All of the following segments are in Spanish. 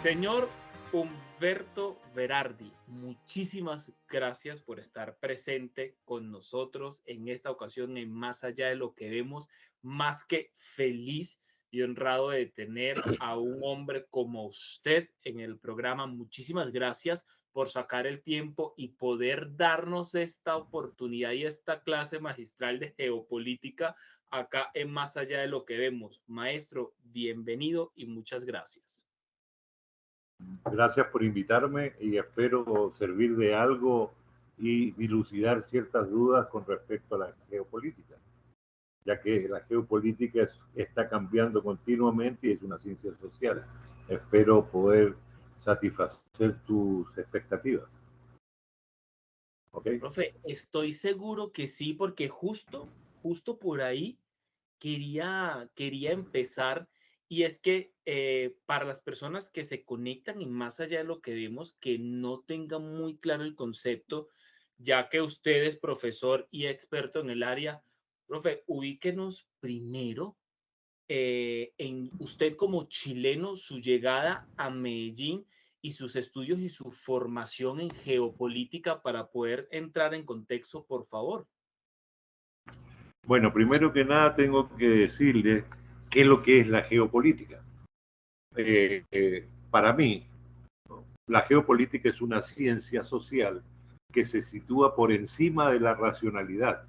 Señor Humberto Berardi, muchísimas gracias por estar presente con nosotros en esta ocasión en Más Allá de lo que vemos. Más que feliz y honrado de tener a un hombre como usted en el programa. Muchísimas gracias por sacar el tiempo y poder darnos esta oportunidad y esta clase magistral de geopolítica acá en Más Allá de lo que vemos. Maestro, bienvenido y muchas gracias. Gracias por invitarme y espero servir de algo y dilucidar ciertas dudas con respecto a la geopolítica, ya que la geopolítica está cambiando continuamente y es una ciencia social. Espero poder satisfacer tus expectativas. ¿Ok? Profe, estoy seguro que sí, porque justo por ahí quería empezar, y es que para las personas que se conectan y más allá de lo que vemos, que no tengan muy claro el concepto, ya que usted es profesor y experto en el área, profe, ubíquenos primero en usted como chileno, su llegada a Medellín y sus estudios y su formación en geopolítica para poder entrar en contexto, por favor. Bueno, primero que nada tengo que decirle qué es lo que es la geopolítica. Para mí, la geopolítica es una ciencia social que se sitúa por encima de la racionalidad,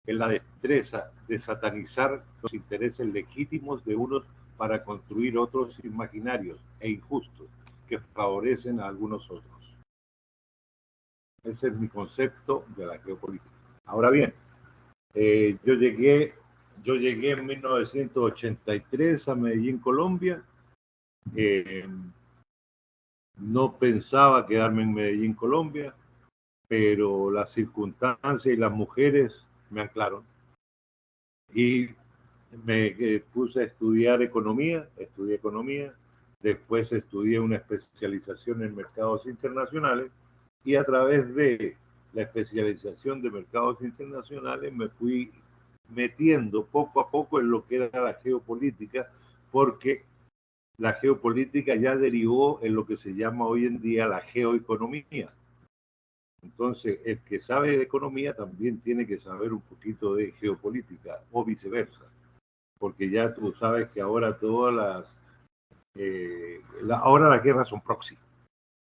en la destreza de satanizar los intereses legítimos de unos para construir otros imaginarios e injustos que favorecen a algunos otros. Ese es mi concepto de la geopolítica. Ahora bien, yo llegué en 1983 a Medellín, Colombia. Eh, no pensaba quedarme en Medellín, Colombia, pero las circunstancias y las mujeres me anclaron y me puse a estudiar economía, estudié economía, después estudié una especialización en mercados internacionales y a través de la especialización de mercados internacionales me fui metiendo poco a poco en lo que era la geopolítica, porque la geopolítica ya derivó en lo que se llama hoy en día la geoeconomía. Entonces, el que sabe de economía también tiene que saber un poquito de geopolítica o viceversa, porque ya tú sabes que ahora ahora las guerras son proxy.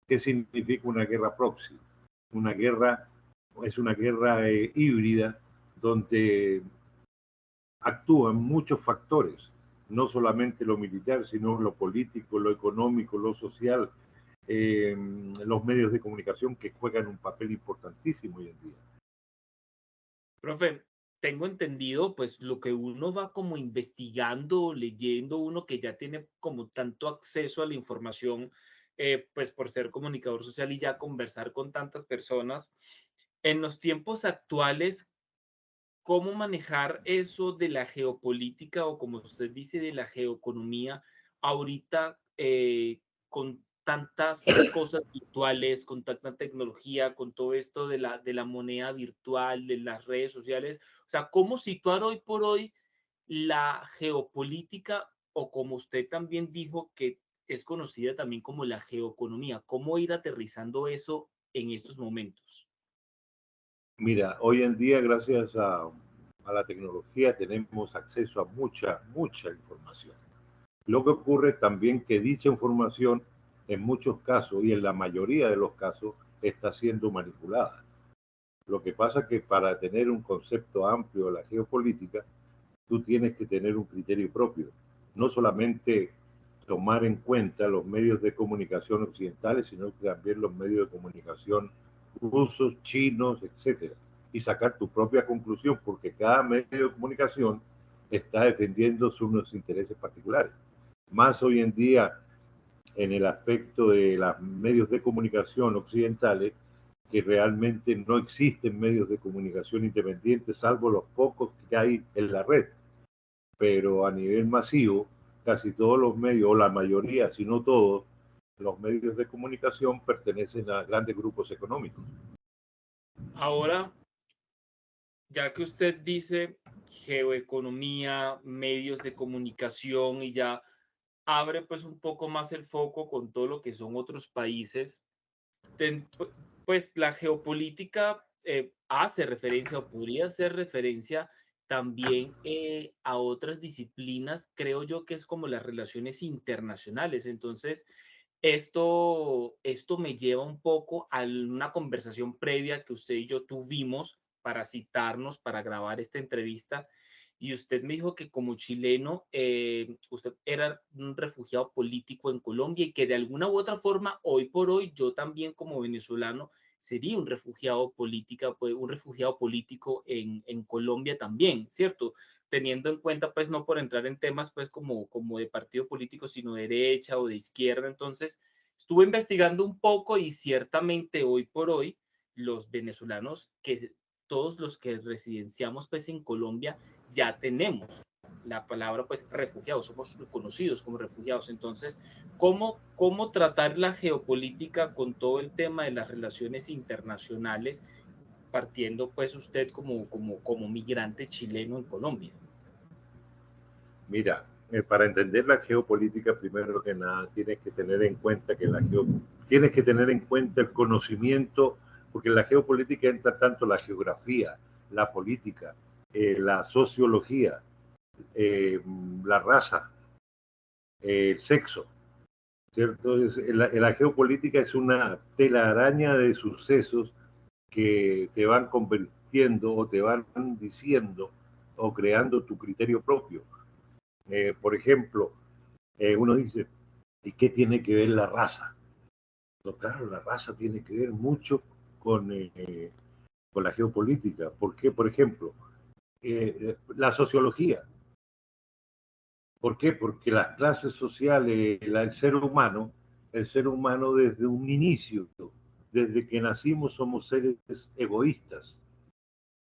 ¿Qué significa una guerra proxy? Una guerra es una guerra híbrida donde actúan muchos factores, no solamente lo militar, sino lo político, lo económico, lo social, los medios de comunicación que juegan un papel importantísimo hoy en día. Profe, tengo entendido, pues lo que uno va como investigando, leyendo, uno que ya tiene como tanto acceso a la información, pues por ser comunicador social y ya conversar con tantas personas, en los tiempos actuales, ¿cómo manejar eso de la geopolítica o como usted dice, de la geoeconomía ahorita con tantas cosas virtuales, con tanta tecnología, con todo esto de la moneda virtual, de las redes sociales? O sea, ¿cómo situar hoy por hoy la geopolítica o como usted también dijo que es conocida también como la geoeconomía? ¿Cómo ir aterrizando eso en estos momentos? Mira, hoy en día, gracias a la tecnología, tenemos acceso a mucha información. Lo que ocurre también que dicha información, en muchos casos y en la mayoría de los casos, está siendo manipulada. Lo que pasa es que para tener un concepto amplio de la geopolítica, tú tienes que tener un criterio propio, no solamente tomar en cuenta los medios de comunicación occidentales, sino también los medios de comunicación rusos, chinos, etcétera, y sacar tu propia conclusión, porque cada medio de comunicación está defendiendo sus intereses particulares. Más hoy en día en el aspecto de los medios de comunicación occidentales, que realmente no existen medios de comunicación independientes, salvo los pocos que hay en la red. Pero a nivel masivo, casi todos los medios, o la mayoría, si no todos, los medios de comunicación pertenecen a grandes grupos económicos. Ahora, ya que usted dice geoeconomía, medios de comunicación y ya abre pues un poco más el foco con todo lo que son otros países, pues la geopolítica hace referencia o podría hacer referencia también a otras disciplinas, creo yo que es como las relaciones internacionales. Entonces, esto me lleva un poco a una conversación previa que usted y yo tuvimos para citarnos, para grabar esta entrevista. Y usted me dijo que como chileno, usted era un refugiado político en Colombia y que de alguna u otra forma, hoy por hoy, yo también como venezolano sería un refugiado política, pues, un refugiado político en Colombia también, ¿cierto? Teniendo en cuenta, pues, no por entrar en temas, pues, como de partido político, sino de derecha o de izquierda. Entonces, estuve investigando un poco y ciertamente hoy por hoy, los venezolanos, que todos los que residenciamos, pues, en Colombia, ya tenemos la palabra, pues, refugiados, somos reconocidos como refugiados. Entonces, ¿cómo tratar la geopolítica con todo el tema de las relaciones internacionales, partiendo, pues, usted como migrante chileno en Colombia? Mira, para entender la geopolítica, primero que nada, tienes que tener en cuenta el conocimiento, porque en la geopolítica entra tanto la geografía, la política, la sociología, eh, la raza, el sexo, ¿cierto? La geopolítica es una telaraña de sucesos que te van convirtiendo o te van diciendo o creando tu criterio propio. Por ejemplo, uno dice, ¿y qué tiene que ver la raza? No, claro, la raza tiene que ver mucho con la geopolítica. ¿Por qué? Por ejemplo, la sociología. ¿Por qué? Porque las clases sociales, el ser humano desde un inicio, desde que nacimos somos seres egoístas,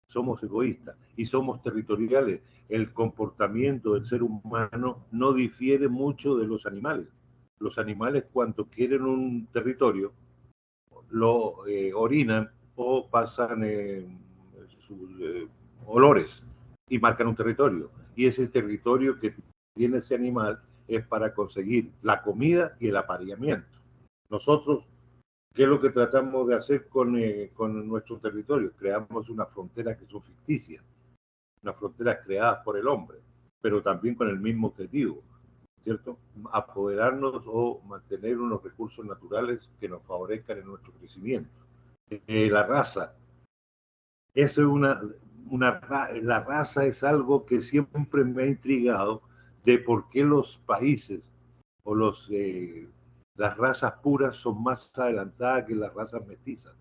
somos egoístas y somos territoriales. El comportamiento del ser humano no difiere mucho de los animales. Los animales cuando quieren un territorio lo orinan o pasan sus olores y marcan un territorio. Y ese territorio que tiene ese animal es para conseguir la comida y el apareamiento. Nosotros, ¿qué es lo que tratamos de hacer con nuestro territorio? Creamos una frontera que son ficticias, unas fronteras creadas por el hombre, pero también con el mismo objetivo, ¿cierto? Apoderarnos o mantener unos recursos naturales que nos favorezcan en nuestro crecimiento. La raza, eso es la raza es algo que siempre me ha intrigado de por qué los países o las razas puras son más adelantadas que las razas mestizas.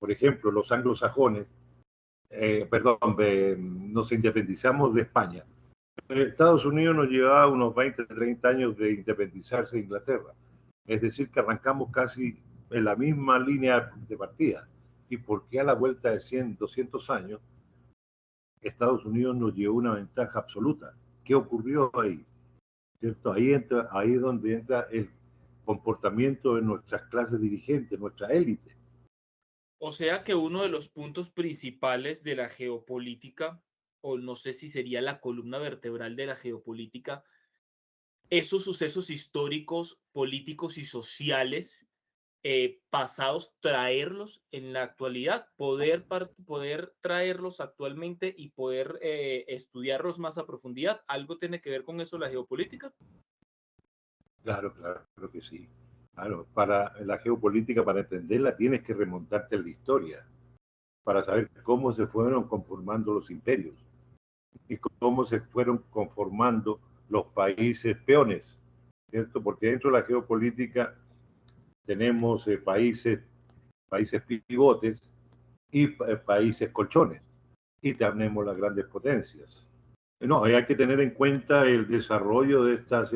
Por ejemplo, los anglosajones, perdón, nos independizamos de España. Estados Unidos nos llevaba unos 20, 30 años de independizarse de Inglaterra. Es decir, que arrancamos casi en la misma línea de partida. ¿Y por qué a la vuelta de 100, 200 años Estados Unidos nos llevó una ventaja absoluta? ¿Qué ocurrió ahí? ¿Cierto? Ahí es donde entra el comportamiento de nuestras clases dirigentes, nuestra élite. O sea que uno de los puntos principales de la geopolítica, o no sé si sería la columna vertebral de la geopolítica, esos sucesos históricos, políticos y sociales pasados, traerlos en la actualidad, poder traerlos actualmente y poder estudiarlos más a profundidad. ¿Algo tiene que ver con eso la geopolítica? Claro, claro, creo que sí. Claro, para la geopolítica, para entenderla, tienes que remontarte a la historia, para saber cómo se fueron conformando los imperios y cómo se fueron conformando los países peones, ¿cierto? Porque dentro de la geopolítica tenemos países pivotes y países colchones, y tenemos las grandes potencias. No, hay que tener en cuenta el desarrollo de estas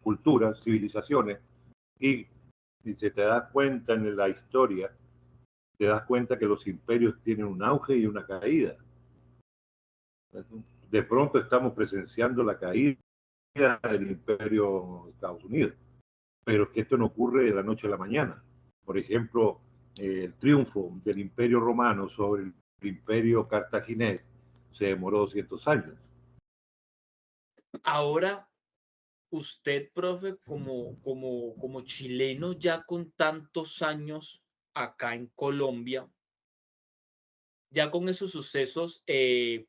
culturas, civilizaciones, y si se te das cuenta en la historia, te das cuenta que los imperios tienen un auge y una caída. De pronto estamos presenciando la caída del imperio de Estados Unidos, pero que esto no ocurre de la noche a la mañana. Por ejemplo, el triunfo del imperio romano sobre el imperio cartaginés se demoró 200 años. Ahora, usted, profe, como chileno ya con tantos años acá en Colombia, ya con esos sucesos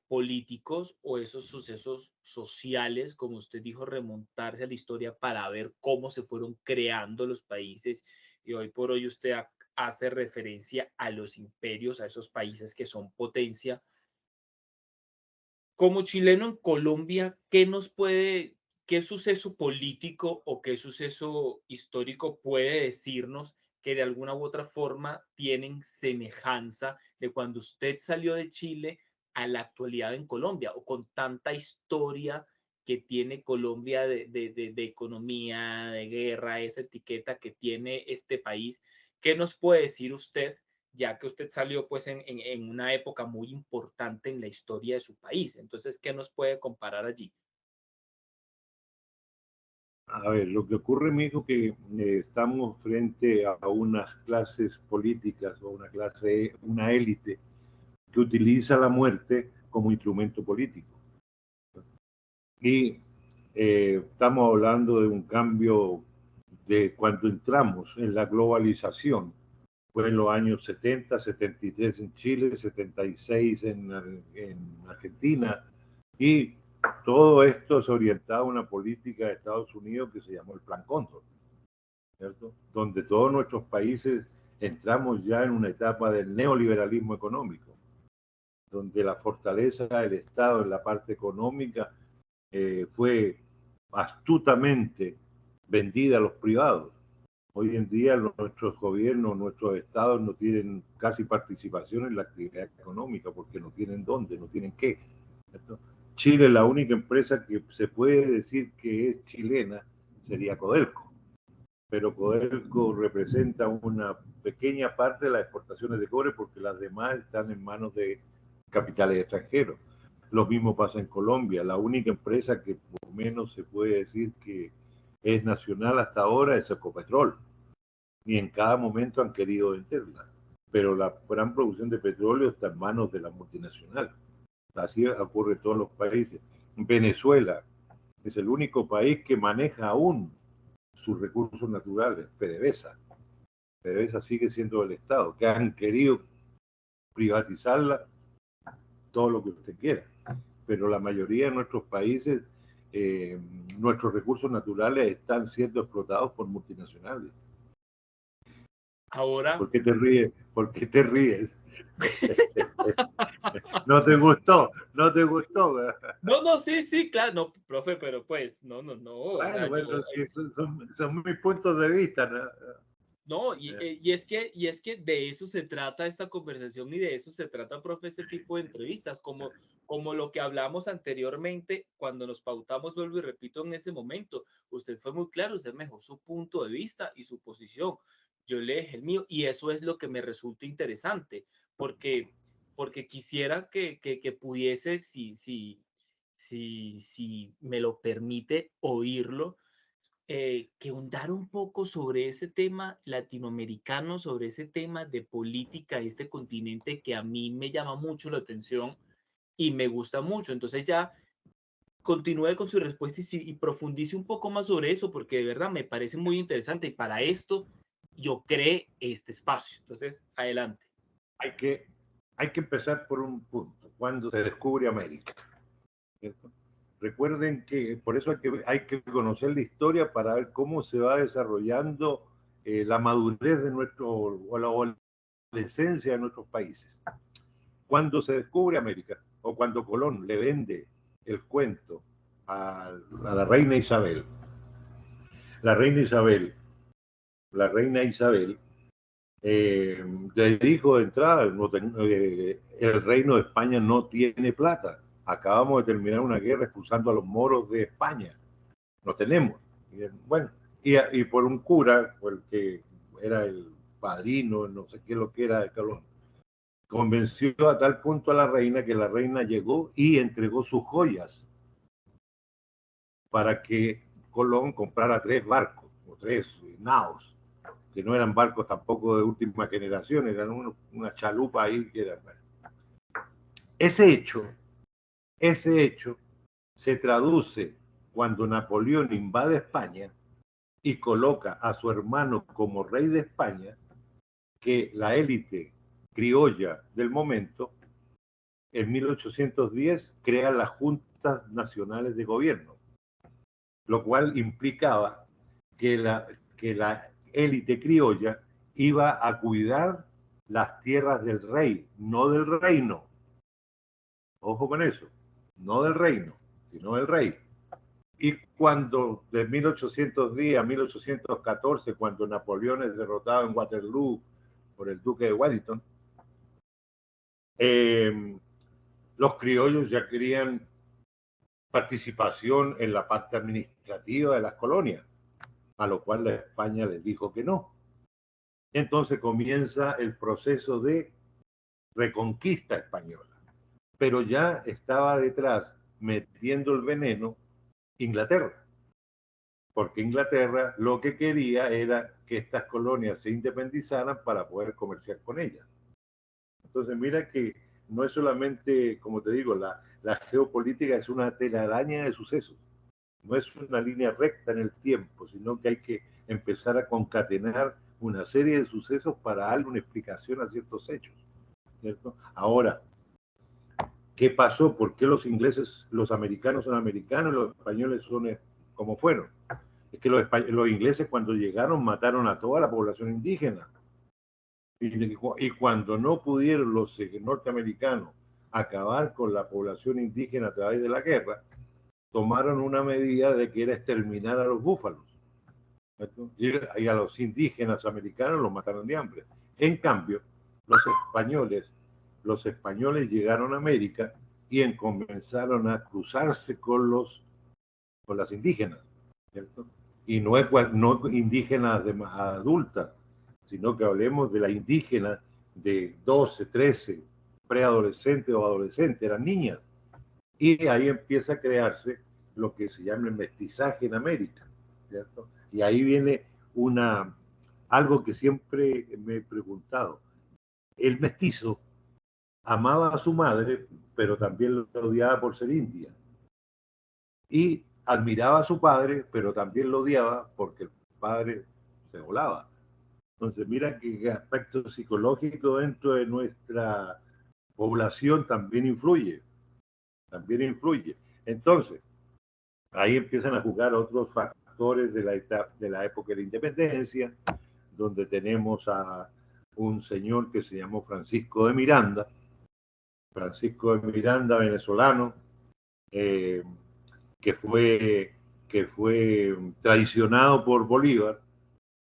políticos o esos sucesos sociales, como usted dijo, remontarse a la historia para ver cómo se fueron creando los países, y hoy por hoy usted hace referencia a los imperios, a esos países que son potencia. Como chileno en Colombia, qué suceso político o qué suceso histórico puede decirnos que de alguna u otra forma tienen semejanza de cuando usted salió de Chile a la actualidad en Colombia, o con tanta historia que tiene Colombia de economía, de guerra, esa etiqueta que tiene este país? ¿Qué nos puede decir usted, ya que usted salió pues en una época muy importante en la historia de su país? Entonces, ¿qué nos puede comparar allí? A ver, lo que ocurre, mijo, que estamos frente a unas clases políticas o una élite que utiliza la muerte como instrumento político. Y estamos hablando de un cambio de cuando entramos en la globalización. Fue en los años 70, 73 en Chile, 76 en Argentina, y todo esto se orientaba a una política de Estados Unidos que se llamó el Plan Cóndor, ¿cierto? Donde todos nuestros países entramos ya en una etapa del neoliberalismo económico, donde la fortaleza del Estado en la parte económica fue astutamente vendida a los privados. Hoy en día nuestros gobiernos, nuestros estados no tienen casi participación en la actividad económica porque no tienen dónde, no tienen qué, ¿cierto? Chile, la única empresa que se puede decir que es chilena sería Codelco, pero Codelco representa una pequeña parte de las exportaciones de cobre porque las demás están en manos de capitales extranjeros. Lo mismo pasa en Colombia. La única empresa que por lo menos se puede decir que es nacional hasta ahora es Ecopetrol. Y en cada momento han querido venderla. Pero la gran producción de petróleo está en manos de la multinacional. Así ocurre en todos los países. Venezuela es el único país que maneja aún sus recursos naturales, PDVSA. PDVSA sigue siendo del Estado, que han querido privatizarla todo lo que usted quiera. Pero la mayoría de nuestros países, nuestros recursos naturales están siendo explotados por multinacionales. Ahora, ¿Por qué te ríes? ¿Por qué te ríes? ¿No te gustó? ¿No te gustó? no, no, sí, sí, claro, no, profe, pero pues, no, o sea, Bueno, son mis puntos de vista, ¿no? no, y es que de eso se trata esta conversación, y de eso se trata, profe, este tipo de entrevistas, como lo que hablamos anteriormente cuando nos pautamos, vuelvo y repito, en ese momento. Usted fue muy claro, usted me dejó su punto de vista y su posición. Yo le dejé el mío, y eso es lo que me resulta interesante, porque, porque quisiera que pudiese, si me lo permite, oírlo, que ahondara un poco sobre ese tema latinoamericano, sobre ese tema de política de este continente que a mí me llama mucho la atención y me gusta mucho. Entonces ya continúe con su respuesta y profundice un poco más sobre eso, porque de verdad me parece muy interesante, y para esto yo creé este espacio. Entonces, adelante. Hay que, hay que empezar por un punto, cuando se descubre América, ¿cierto? Recuerden que por eso hay que conocer la historia para ver cómo se va desarrollando la madurez de o la esencia de nuestros países. Cuando se descubre América, o cuando Colón le vende el cuento a la reina Isabel, la reina Isabel, la reina Isabel le dijo de entrada, el reino de España no tiene plata. Acabamos de terminar una guerra expulsando a los moros de España. No tenemos. Y, bueno, y por un cura, por el que era el padrino, no sé qué lo que era de Colón, convenció a tal punto a la reina que la reina llegó y entregó sus joyas para que Colón comprara 3 barcos o 3 naos, que no eran barcos tampoco de última generación, eran una chalupa ahí que eran. Ese hecho Ese hecho se traduce cuando Napoleón invade España y coloca a su hermano como rey de España, que la élite criolla del momento, en 1810, crea las juntas nacionales de gobierno, lo cual implicaba que la élite criolla iba a cuidar las tierras del rey, no del reino. Ojo con eso, no del reino, sino del rey. Y cuando de 1810 a 1814, cuando Napoleón es derrotado en Waterloo por el duque de Wellington, los criollos ya querían participación en la parte administrativa de las colonias, a lo cual la España les dijo que no. Entonces comienza el proceso de reconquista española, pero ya estaba detrás, metiendo el veneno, Inglaterra, porque Inglaterra lo que quería era que estas colonias se independizaran para poder comerciar con ellas. Entonces mira que no es solamente, como te digo, la geopolítica es una telaraña de sucesos. No es una línea recta en el tiempo, sino que hay que empezar a concatenar una serie de sucesos para darle una explicación a ciertos hechos, ¿cierto? Ahora, ¿qué pasó? ¿Por qué los ingleses, los americanos son americanos y los españoles son como fueron? Es que los ingleses cuando llegaron mataron a toda la población indígena. Y cuando no pudieron los norteamericanos acabar con la población indígena a través de la guerra, tomaron una medida de que era exterminar a los búfalos. Y a los indígenas americanos los mataron de hambre. En cambio, los españoles llegaron a América y comenzaron a cruzarse con las indígenas, ¿cierto? Y no indígenas adultas, sino que hablemos de la indígena de 12, 13, preadolescente o adolescente, eran niñas. Y ahí empieza a crearse lo que se llama el mestizaje en América, ¿cierto? Y ahí viene algo que siempre me he preguntado. El mestizo amaba a su madre, pero también lo odiaba por ser india. Y admiraba a su padre, pero también lo odiaba porque el padre se volaba. Entonces, mira qué aspecto psicológico dentro de nuestra población también influye. También influye. Entonces, ahí empiezan a jugar otros factores de la época de la independencia, donde tenemos a un señor que se llamó Francisco de Miranda, venezolano, que fue traicionado por Bolívar.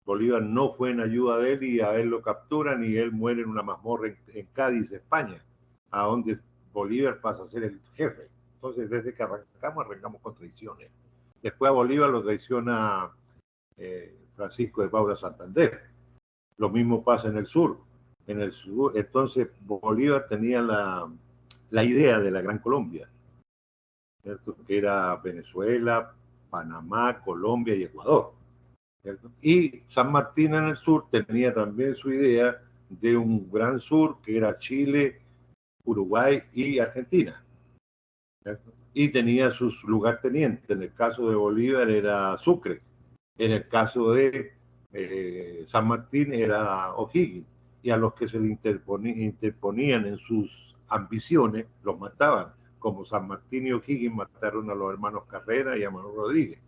Bolívar no fue en ayuda de él y a él lo capturan y él muere en una mazmorra en Cádiz, España, a donde Bolívar pasa a ser el jefe. Entonces, desde que arrancamos con traiciones. Después a Bolívar lo traiciona Francisco de Paula Santander. Lo mismo pasa en el sur. Entonces, Bolívar tenía la idea de la Gran Colombia, ¿cierto? Que era Venezuela, Panamá, Colombia y Ecuador, ¿cierto? Y San Martín en el sur tenía también su idea de un gran sur que era Chile, Uruguay y Argentina, ¿cierto? Y tenía sus lugartenientes. En el caso de Bolívar era Sucre, en el caso de San Martín era O'Higgins, y a los que se le interponían en sus ambiciones los mataban, como San Martín y O'Higgins mataron a los hermanos Carrera y a Manuel Rodríguez.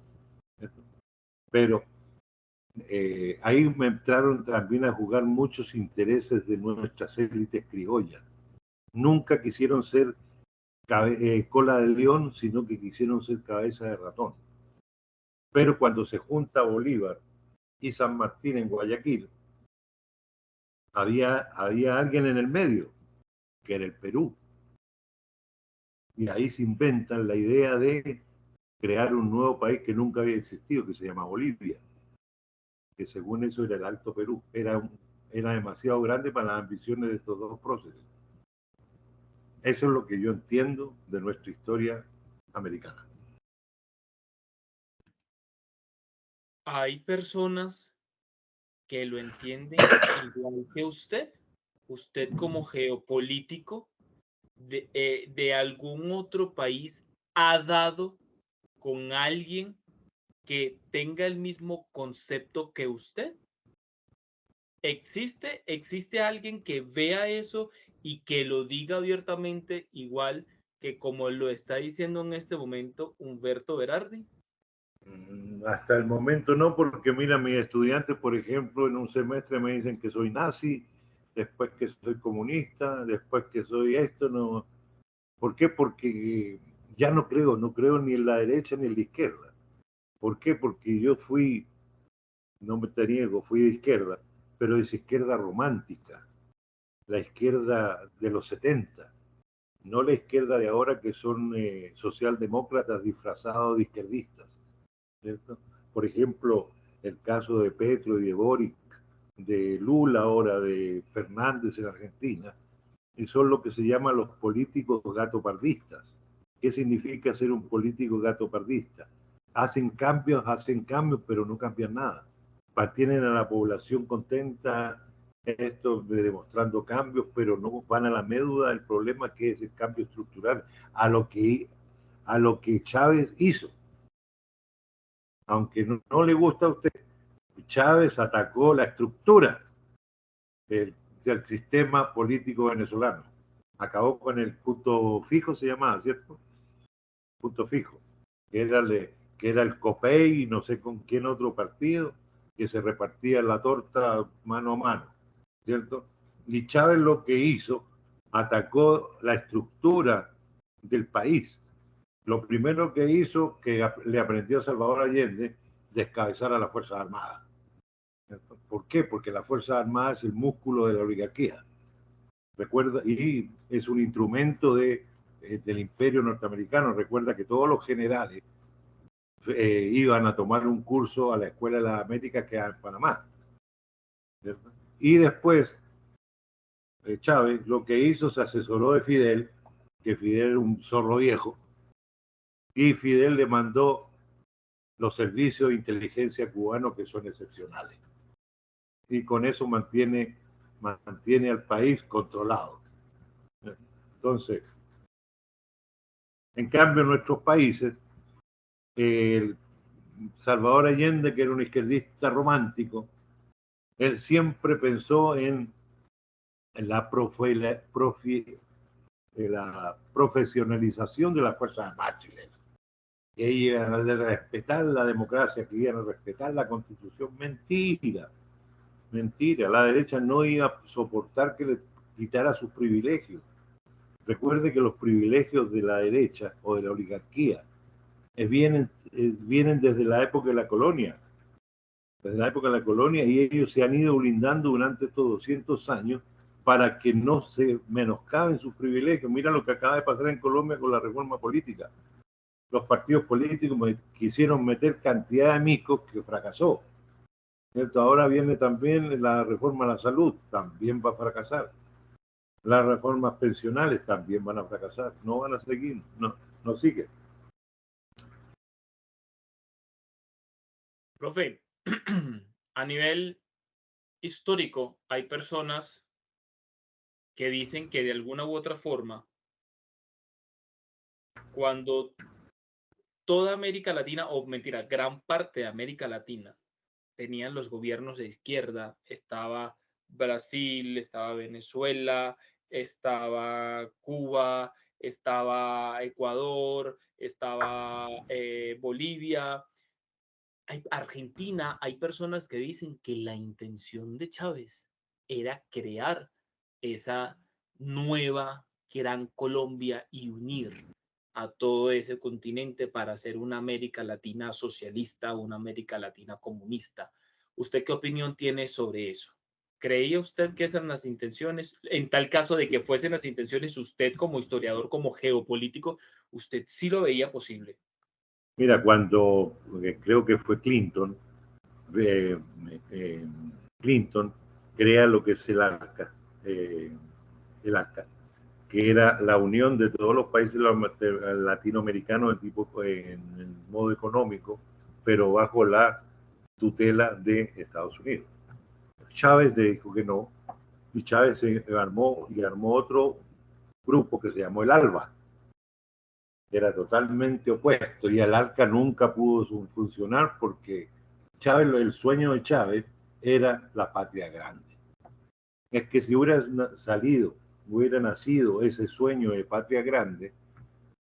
Pero ahí me entraron también a jugar muchos intereses de nuestras élites criollas. Nunca quisieron ser cola de león, sino que quisieron ser cabeza de ratón. Pero cuando se junta Bolívar y San Martín en Guayaquil, había alguien en el medio, que era el Perú. Y ahí se inventan la idea de crear un nuevo país que nunca había existido, que se llama Bolivia, que según eso era el Alto Perú. Era demasiado grande para las ambiciones de estos dos próceres. Eso es lo que yo entiendo de nuestra historia americana. Hay personas que lo entienden igual que usted. Usted como geopolítico de algún otro país ha dado con alguien que tenga el mismo concepto que usted? ¿Existe alguien que vea eso y que lo diga abiertamente igual que como lo está diciendo en este momento Humberto Berardi? Hasta el momento no, porque mira, mis estudiantes, por ejemplo, en un semestre me dicen que soy nazi, después que soy comunista, después que soy esto, no. ¿Por qué? Porque ya no creo ni en la derecha ni en la izquierda. ¿Por qué? Porque yo fui, no me te niego, fui de izquierda, pero es izquierda romántica, la izquierda de los 70, no la izquierda de ahora que son socialdemócratas disfrazados de izquierdistas, ¿cierto? Por ejemplo, el caso de Petro y de Boric, de Lula ahora, de Fernández en Argentina, y son lo que se llama los políticos gatopardistas. ¿Qué significa ser un político gatopardista? Hacen cambios, pero no cambian nada. Mantienen a la población contenta, esto demostrando cambios, pero no van a la médula del problema, que es el cambio estructural, a lo que Chávez hizo. Aunque no le gusta a usted, Chávez atacó la estructura del sistema político venezolano. Acabó con el punto fijo, se llamaba, ¿cierto? Punto fijo, que era el COPEI y no sé con quién otro partido, que se repartía la torta mano a mano, ¿cierto? Y Chávez lo que hizo, atacó la estructura del país. Lo primero que hizo, que le aprendió a Salvador Allende, descabezar a las Fuerzas Armadas. ¿Cierto? ¿Por qué? Porque las Fuerzas Armadas es el músculo de la oligarquía. Recuerda, y es un instrumento del imperio norteamericano. Recuerda que todos los generales iban a tomar un curso a la Escuela de las Américas, que era en Panamá, ¿cierto? Y después Chávez lo que hizo, se asesoró de Fidel, que Fidel era un zorro viejo, y Fidel le mandó los servicios de inteligencia cubanos, que son excepcionales, y con eso mantiene al país controlado. Entonces, en cambio, en nuestros países, el Salvador Allende, que era un izquierdista romántico, él siempre pensó en la profesionalización de las Fuerzas Armadas chilenas, que iban a respetar la democracia, que iban a respetar la Constitución. Mentira, mentira. La derecha no iba a soportar que le quitara sus privilegios. Recuerde que los privilegios de la derecha o de la oligarquía vienen desde la época de la colonia. Desde la época de la colonia, y ellos se han ido blindando durante estos 200 años para que no se menoscaben sus privilegios. Mira lo que acaba de pasar en Colombia con la reforma política. Los partidos políticos quisieron meter cantidad de micos, que fracasó, ¿cierto? Ahora viene también la reforma a la salud, también va a fracasar. Las reformas pensionales también van a fracasar, no van a seguir, no siguen. Profe, a nivel histórico hay personas que dicen que de alguna u otra forma, cuando toda América Latina, o mentira, gran parte de América Latina, tenían los gobiernos de izquierda, estaba Brasil, estaba Venezuela, estaba Cuba, estaba Ecuador, estaba Bolivia, Argentina, hay personas que dicen que la intención de Chávez era crear esa nueva gran Colombia y unir a todo ese continente para hacer una América Latina socialista, una América Latina comunista. ¿Usted qué opinión tiene sobre eso? ¿Creía usted que esas eran las intenciones? En tal caso de que fuesen las intenciones, usted como historiador, como geopolítico, ¿usted sí lo veía posible? Mira, cuando creo que fue Clinton, eh, eh, Clinton crea lo que es el ARCA, que era la unión de todos los países latinoamericanos en el modo económico, pero bajo la tutela de Estados Unidos. Chávez le dijo que no, y Chávez se armó otro grupo que se llamó el ALBA, que era totalmente opuesto, y el ALCA nunca pudo funcionar porque Chávez, el sueño de Chávez era la patria grande. Es que si hubiera nacido ese sueño de patria grande,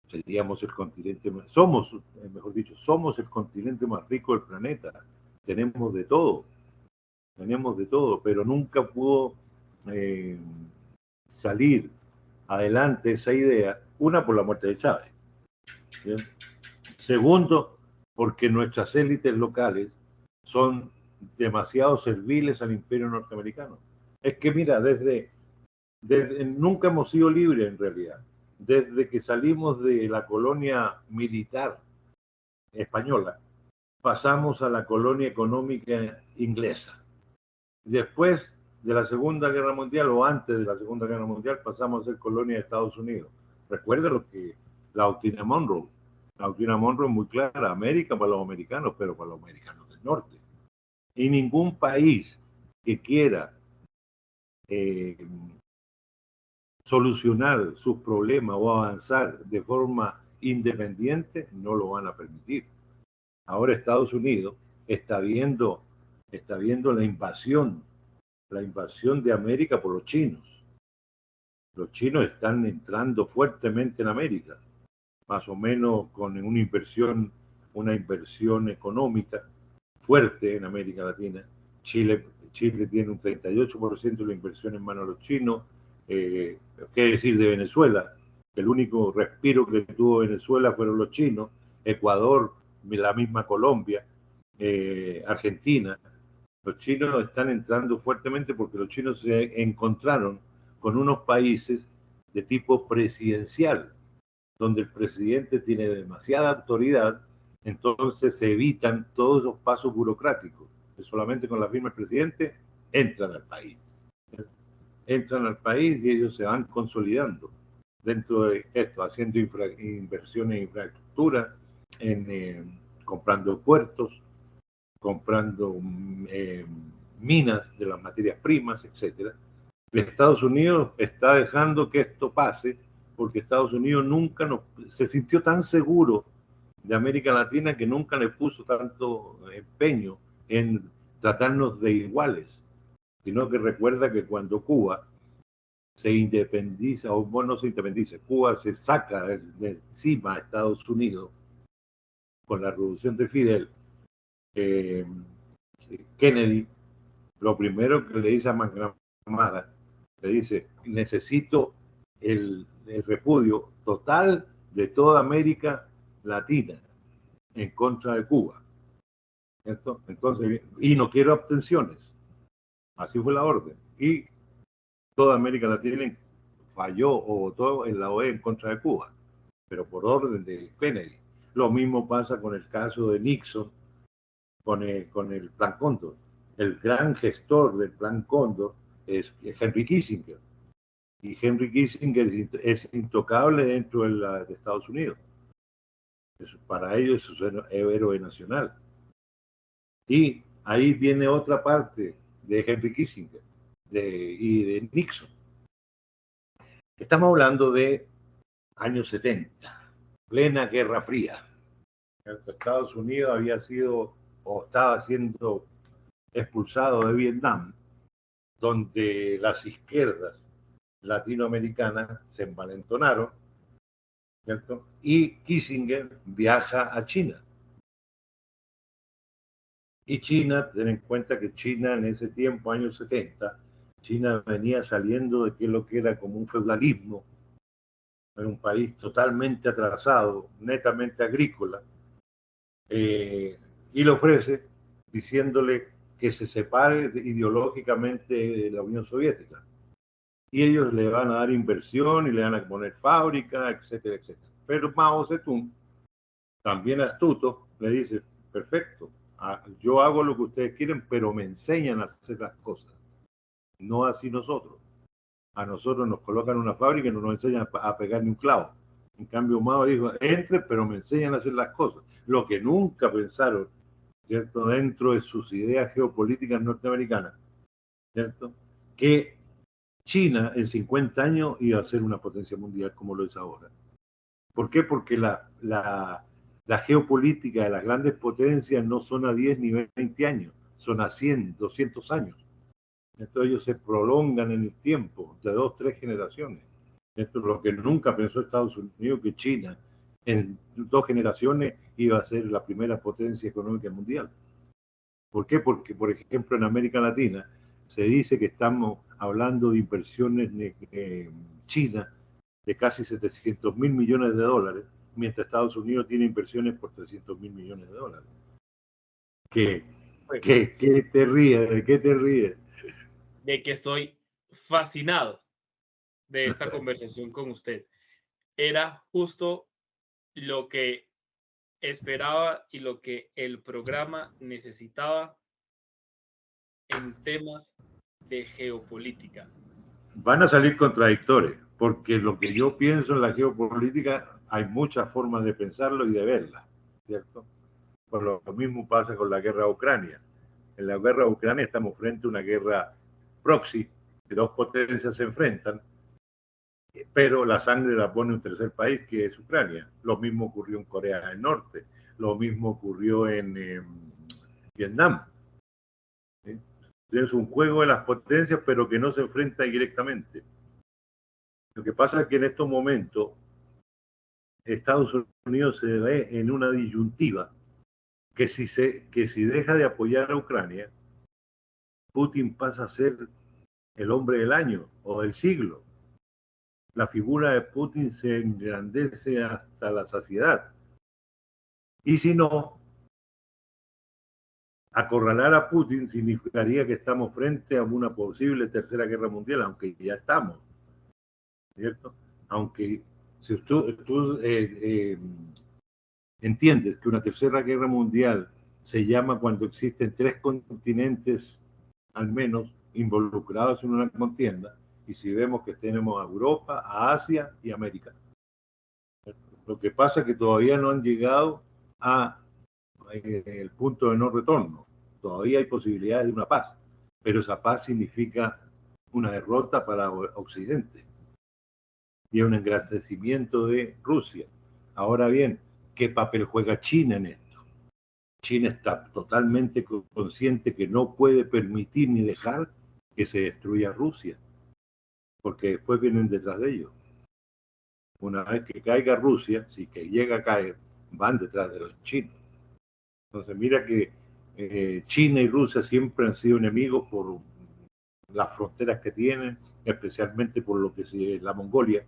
seríamos el continente más, mejor dicho, somos el continente más rico del planeta. Tenemos de todo, pero nunca pudo salir adelante esa idea, una, por la muerte de Chávez. ¿Bien? Segundo, porque nuestras élites locales son demasiado serviles al imperio norteamericano. Es que mira, nunca hemos sido libres en realidad. Desde que salimos de la colonia militar española, pasamos a la colonia económica inglesa. Después de la Segunda Guerra Mundial, o antes de la Segunda Guerra Mundial, pasamos a ser colonia de Estados Unidos. Recuerda lo que la doctrina Monroe. La doctrina Monroe es muy clara: América para los americanos, pero para los americanos del norte. Y ningún país que quiera solucionar sus problemas o avanzar de forma independiente no lo van a permitir. Ahora Estados Unidos está viendo la invasión de América por los chinos. Los chinos están entrando fuertemente en América, más o menos con una inversión económica fuerte en América Latina. Chile tiene un 38% de la inversión en manos de los chinos. ¿Qué decir de Venezuela? El único respiro que tuvo Venezuela fueron los chinos. Ecuador, la misma Colombia, Argentina. Los chinos están entrando fuertemente porque los chinos se encontraron con unos países de tipo presidencial, donde el presidente tiene demasiada autoridad, entonces se evitan todos los pasos burocráticos, que solamente con la firma del presidente entran al país. Entran al país y ellos se van consolidando dentro de esto, haciendo inversiones en infraestructura, comprando puertos, comprando minas de las materias primas, etc. Estados Unidos está dejando que esto pase porque Estados Unidos nunca se sintió tan seguro de América Latina que nunca le puso tanto empeño en tratarnos de iguales, sino que recuerda que cuando Cuba se independiza, o bueno, no se independiza, Cuba se saca de encima a Estados Unidos con la revolución de Fidel, Kennedy, lo primero que le dice a McNamara, le dice: necesito el repudio total de toda América Latina en contra de Cuba. ¿Cierto? Entonces, y no quiero abstenciones. Así fue la orden. Y toda América Latina falló o votó en la OEA en contra de Cuba, pero por orden de Kennedy. Lo mismo pasa con el caso de Nixon, con el Plan Cóndor. El gran gestor del Plan Cóndor es Henry Kissinger. Y Henry Kissinger es intocable dentro de Estados Unidos. Para ellos es un héroe nacional. Y ahí viene otra parte de Henry Kissinger y de Nixon. Estamos hablando de años 70, plena Guerra Fría. Estados Unidos había sido o estaba siendo expulsado de Vietnam, donde las izquierdas latinoamericanas se envalentonaron, ¿cierto? Y Kissinger viaja a China. Y China, ten en cuenta que China en ese tiempo, años 70, China venía saliendo de lo que era como un feudalismo, era un país totalmente atrasado, netamente agrícola, y le ofrece diciéndole que se separe ideológicamente de la Unión Soviética. Y ellos le van a dar inversión y le van a poner fábrica, etcétera, etcétera. Pero Mao Zedong, también astuto, le dice: perfecto, yo hago lo que ustedes quieren, pero me enseñan a hacer las cosas. No así nosotros. A nosotros nos colocan una fábrica y no nos enseñan a pegar ni un clavo. En cambio, Mao dijo: entre, pero me enseñan a hacer las cosas. Lo que nunca pensaron, ¿cierto?, dentro de sus ideas geopolíticas norteamericanas, ¿cierto?, que China en 50 años iba a ser una potencia mundial como lo es ahora. ¿Por qué? Porque la geopolítica de las grandes potencias no son a 10 ni 20 años, son a 100, 200 años. Entonces ellos se prolongan en el tiempo, de 2, 3 generaciones. Esto es lo que nunca pensó Estados Unidos, que China en 2 generaciones iba a ser la primera potencia económica mundial. ¿Por qué? Porque, por ejemplo, en América Latina se dice que estamos hablando de inversiones China de casi 700 mil millones de dólares, mientras Estados Unidos tiene inversiones por 300 mil millones de dólares. ¿Qué, Pues, qué te ríes? ¿De qué te ríes? de que estoy fascinado de esta conversación con usted. Era justo lo que esperaba y lo que el programa necesitaba en temas de geopolítica. Van a salir contradictores, porque lo que yo pienso en la geopolítica hay muchas formas de pensarlo y de verla, ¿cierto? Por lo mismo pasa con la guerra de Ucrania. En la guerra de Ucrania estamos frente a una guerra proxy, que 2 potencias se enfrentan, pero la sangre la pone un tercer país, que es Ucrania. Lo mismo ocurrió en Corea del Norte, lo mismo ocurrió en Vietnam. ¿Sí? Es un juego de las potencias, pero que no se enfrenta directamente. Lo que pasa es que en estos momentos Estados Unidos se ve en una disyuntiva que si deja de apoyar a Ucrania, Putin pasa a ser el hombre del año o del siglo. La figura de Putin se engrandece hasta la saciedad. Y si no, acorralar a Putin significaría que estamos frente a una posible tercera guerra mundial, aunque ya estamos, ¿cierto? Aunque si tú entiendes que una tercera guerra mundial se llama cuando existen 3 continentes al menos involucrados en una contienda, y si vemos que tenemos a Europa, a Asia y América. Lo que pasa es que todavía no han llegado a el punto de no retorno. Todavía hay posibilidades de una paz, pero esa paz significa una derrota para Occidente y un engrandecimiento de Rusia. Ahora bien, ¿qué papel juega China en esto? China está totalmente consciente que no puede permitir ni dejar que se destruya Rusia, porque después vienen detrás de ellos. Una vez que caiga Rusia, si que llega a caer, van detrás de los chinos. Entonces mira que China y Rusia siempre han sido enemigos por las fronteras que tienen, especialmente por lo que es la Mongolia.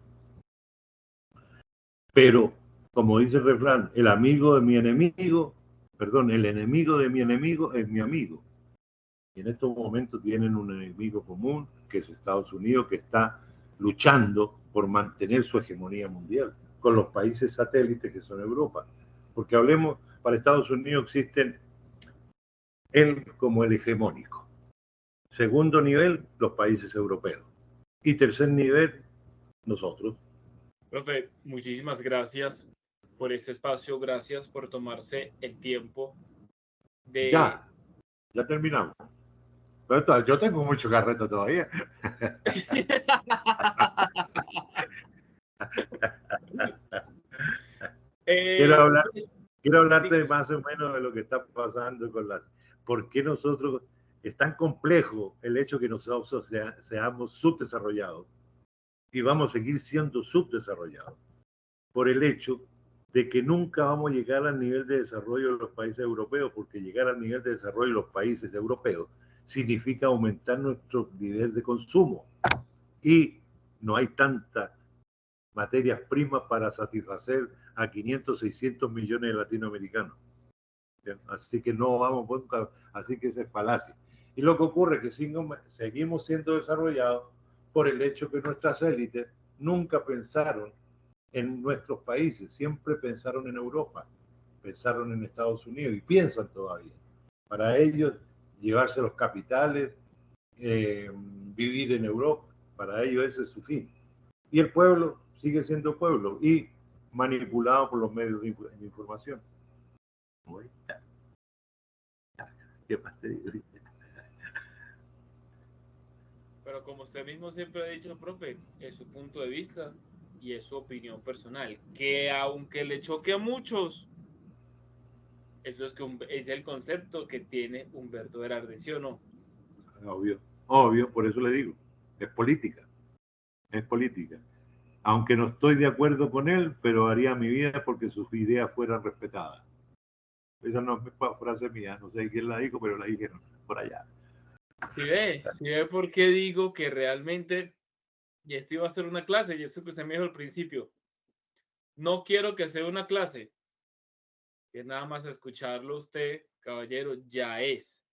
Pero, como dice el refrán, el amigo de mi enemigo, perdón, el enemigo de mi enemigo es mi amigo. Y en estos momentos tienen un enemigo común, que es Estados Unidos, que está luchando por mantener su hegemonía mundial con los países satélites que son Europa. Porque hablemos, para Estados Unidos existen él como el hegemónico. Segundo nivel, los países europeos. Y tercer nivel, nosotros. Profe, muchísimas gracias por este espacio, gracias por tomarse el tiempo de... Ya terminamos. Pero yo tengo mucho carreto todavía. quiero, hablar, Pues, quiero hablarte más o menos de lo que está pasando con las... ¿Por qué nosotros... Es tan complejo el hecho que nosotros seamos subdesarrollados y vamos a seguir siendo subdesarrollados por el hecho de que nunca vamos a llegar al nivel de desarrollo de los países europeos, porque llegar al nivel de desarrollo de los países europeos significa aumentar nuestro nivel de consumo y no hay tanta materias primas para satisfacer a 500, 600 millones de latinoamericanos. Así que no vamos nunca, así que esa es falacia. Y lo que ocurre es que seguimos siendo desarrollados por el hecho que nuestras élites nunca pensaron en nuestros países, siempre pensaron en Europa, pensaron en Estados Unidos y piensan todavía. Para ellos, llevarse los capitales, vivir en Europa, para ellos ese es su fin. Y el pueblo sigue siendo pueblo y manipulado por los medios de información. ¿Qué más te digo? pero Pero como usted mismo siempre ha dicho, profe, es su punto de vista y es su opinión personal, que aunque le choque a muchos, eso es el concepto que tiene Humberto Berardi, ¿sí o no? Obvio, obvio, por eso le digo, es política, es política. Aunque no estoy de acuerdo con él, pero haría mi vida porque sus ideas fueran respetadas. Esa no es frase mía, no sé quién la dijo, pero la dijeron por allá. Si ve por qué digo que realmente, y esto iba a ser una clase, y eso que usted me dijo al principio, no quiero que sea una clase, que nada más escucharlo usted, caballero, ya es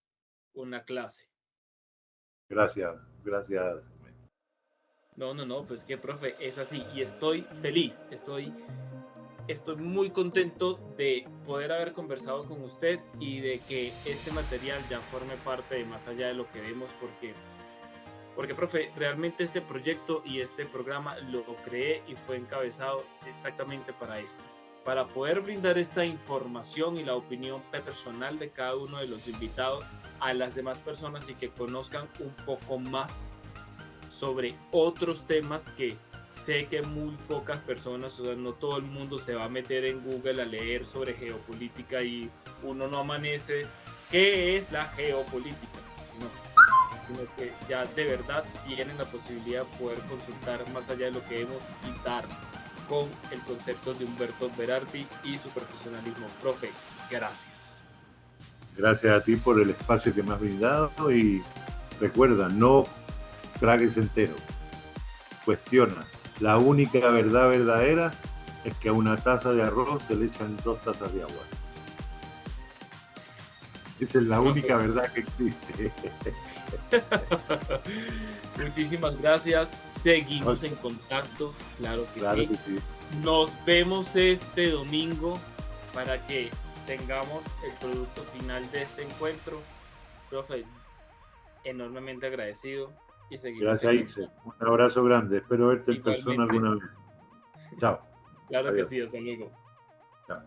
una clase. Gracias, gracias. No, pues que, profe, es así, y estoy feliz, estoy muy contento de poder haber conversado con usted y de que este material ya forme parte de más allá de lo que vemos, porque, profe, realmente este proyecto y este programa lo creé y fue encabezado exactamente para esto, para poder brindar esta información y la opinión personal de cada uno de los invitados a las demás personas y que conozcan un poco más sobre otros temas que sé que muy pocas personas, o sea, no todo el mundo se va a meter en Google a leer sobre geopolítica y uno no amanece. ¿Qué es la geopolítica? No, sino que ya de verdad tienen la posibilidad de poder consultar más allá de lo que hemos y dar con el concepto de Humberto Berardi y su profesionalismo. Profe, gracias. Gracias a ti por el espacio que me has brindado y recuerda, no tragues entero. Cuestiona. La única verdad verdadera es que a una taza de arroz se le echan 2 tazas de agua. Esa es la única verdad que existe. Muchísimas gracias. Seguimos en contacto, claro que Claro sí. que sí. Nos vemos este domingo para que tengamos el producto final de este encuentro. Profe, enormemente agradecido y seguimos Gracias, en Ixel. contacto. Un abrazo grande. Espero verte en persona Igualmente, alguna vez. Chao. claro que Adiós. sí, hasta luego. Chao.